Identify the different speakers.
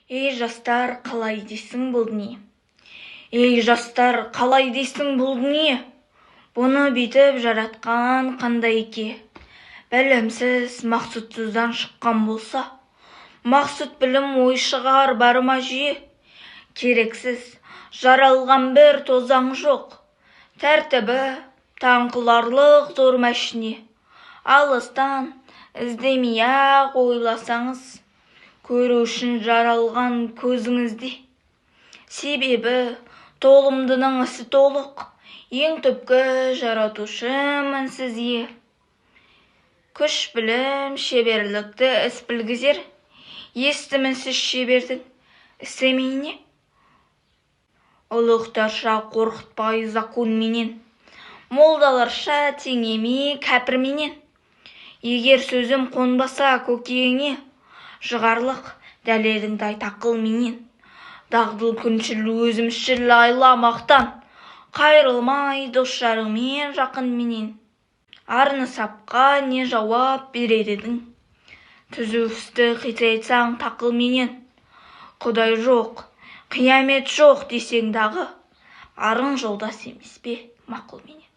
Speaker 1: Ей жастар, қалай дейсің бұл не? Ей жастар, қалай дейсің бұл не? Бұны бүйтіп жаратқан қандай ке? Білімсіз, мақсұтсыздан шыққан болса, мақсұт білім ой шығар барыма жүйе. Керексіз, жаралған бір тозаң жоқ, тәртібі таңқыларлық зор мәшіне. Алыстан іздемей-ақ ойласаңыз, көру үшін жаралған көзіңізде. Себебі толымдының ісі толық, ең түпкі жаратушы мінсіз е. Күш білім шеберлікті іс білгізер, естімінсіз шебердің істемейіне. Ұлықтарша қорқытпай законменен, молдаларша теңемей кәпірменен. Егер сөзім қонбаса көкейіңе, жығарлық дәлеліңді айт ақылменен. Дағдыл күншіл өзімшіл айламақтан, қайрылмай дос-жарыңмен жақынменен. Арны сапқа не жауап берер едің? Түзу істі қитайтсаң тақылменен. Құдай жоқ, қиямет жоқ десең дағы, арың жолдас емес пе мақұлменен.